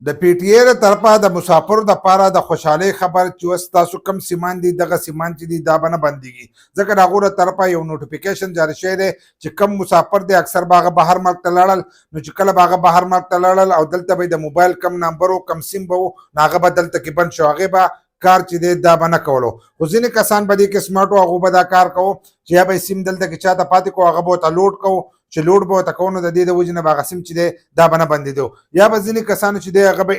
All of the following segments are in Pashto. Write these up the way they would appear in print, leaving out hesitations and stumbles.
د پی ټی ای له طرفه د مسافرو دپاره د خوشحالۍ خبر چې اوس تاسو کم سیمان دي دغه سیمان چې دي دا به نه بندېږي ځکه د هغو له طرفه یو نوټیفیکیشن جاري شوی دی چې کم مسافر دی اکثر به هغه بهر ملک ته لاړل نو چې کله به هغه بهر ملک ته لاړل او دلته به د موبایل کم نمبر و کم سیم به و نو هغه به دلته کې بند شو هغې به کار چې دی دا به نه کولو خو ځینې کسان به دې کې سمارټ و هغو به دا کار کوو چې یا به سیم دلته کې چاته پاتې کوو هغه به ورته لوډ کوو چې لوډ به ورته کوو نو د دې د وجې نه به هغه سیم چې دی دا به نه بندېدو یا به ځینې کسانو چې دی هغه به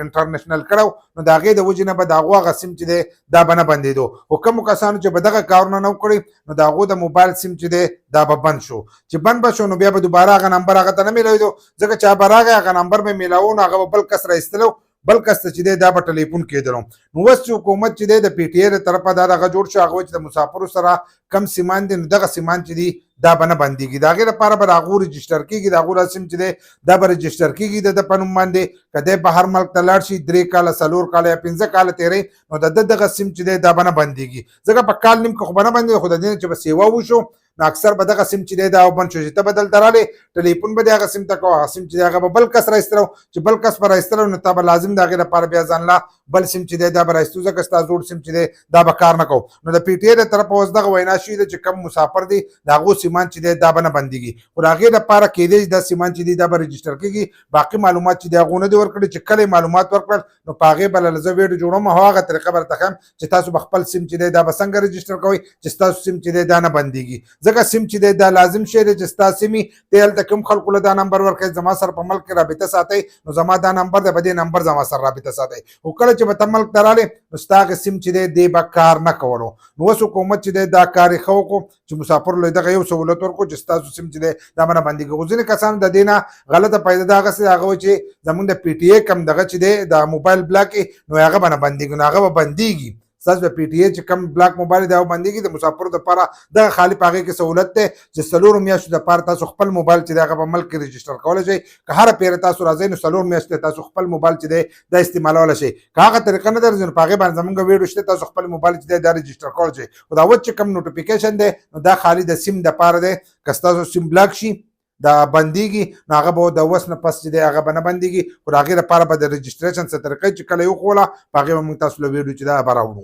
انټرنیشنل کړو نو د هغې د وجې نه به د هغو هغه سیم چې دی دا به نه بندېدو خو کومو کسانو چې به دغه کارونه نه وکړي نو د هغو د موبایل سیم چې دی دا به بند شو چې بند به شو نو بیا به دوباره هغه نمبر هغه ته نه میلاوېدو ځکه چې هغه به راغی هغه نمبر به میلاوو نو هغه به بل کس راایستلو بل کس ته چې دی دا به ټلیفون کېدلو نو اوس چې حکومت چې دی د پی ټي ای له طرفه دا دغه جوړ شو هغه چې د مسافرو سره کم سیمان دي نو دغه سیمان چې دي دا به نه بندېږي د هغې لپاره به د هغو رجسټر کېږي د هغو دا سیم چې دی دا به رجسټر کېږي د ده په نوم باندې که دی بهر ملک ته لاړ شي 3 کاله 4 کاله یا 15 کاله تېروي نو د ده دغه سیم چې دی دا به نه بندېږي ځکه په کال نیم کې خو به نه بندېږي خو د دې نه چې به سیوا وشو نو اکثر به دغه سیم چې دی دا بند شو چې ته به دلته رالې ټلیفون به د هغه سیم ته کوو هغه سیم چې دی هغه به بل کس راایستلو چې بل کس به راایستلو نو تا به لازم د هغې لپاره بیا ځان له بل سیم چې دی دا به راایستو ځکه ستا زوړ سیم چې دی دا به کار نه کوو نو د پی ټي ای له طرفه اوس دغه وینا شوې ده چې کم مسافر دی د هغو سیمان چې دی دا به نه بندېږي خو د هغې لپاره کېدی چې دا سیمان چې دی دا به رجسټر کېږي باقي معلومات چې دی هغو نه دي ورکړي چې کله معلومات ورکړل نو په هغې به زه ویډیو جوړوم او هغه طریقه به درته ښیم چې تاسو به خپل سیم چې دی دا به څنګه رجسټر کوئ چې ستاسو سیم چې دی دا نه بندېږي ځکه سیم چې دی دا لازم شی دی چې ستا سیمې ته هلته کوم خلکو له دا نمبر ورکوي زما سره په ملک کې رابطه ساتئ نو زما دا نمبر دی په دې نمبر زما سره رابطه ساتئ خو کله چې به ته ملک ته رالې نو ستا هغه سیم چې دی دی به کار نه کولو نو اوس حکومت چې دی دا کار یې ښه وکړو چې مسافرو له دغه یو سهولت ورکړو چې ستاسو سیم چې دی دا به نه بندېږي خو ځینې کسانو د دې نه غلطه پیدا ده هغسې هغه وایي چې زمونږ د پی ټي ای کم دغه چې دی د موبایل بلاک نو هغه به نه بندېږي نو هغه به بندېږي ستاسو د پی ټي ای چې کم بلاک موبایل دی هغه بندېږي د مسافرو دپاره دغه خالي په هغې کې سهولت دی چې 4 میاشتو دپاره تاسو خپل موبایل چې دی هغه په ملک کې رجسټر کولی شئ که هره پیره تاسو راځئ نو 4 میاشتې تاسو خپل موبایل چې دی دا استعمالولی شئ که هغه طریقه نه درځي نو په هغې باندې زمونږ ویډیو شته تاسو خپل موبایل چې دی دا رجسټر کولی شئ خو دا اوس چې کم نوټیفیکیشن دی نو دا خالي د سیم دپاره دی که ستاسو سیم بلاک شي دا بندېږي نو هغه به د اوس نه پس چې دی هغه به نه بندېږي خو د هغې لپاره به د رجسټریشن څه طریقې چې کله یې وښوله په هغې به موږ تاسو له ویډیو چې دا به راوړو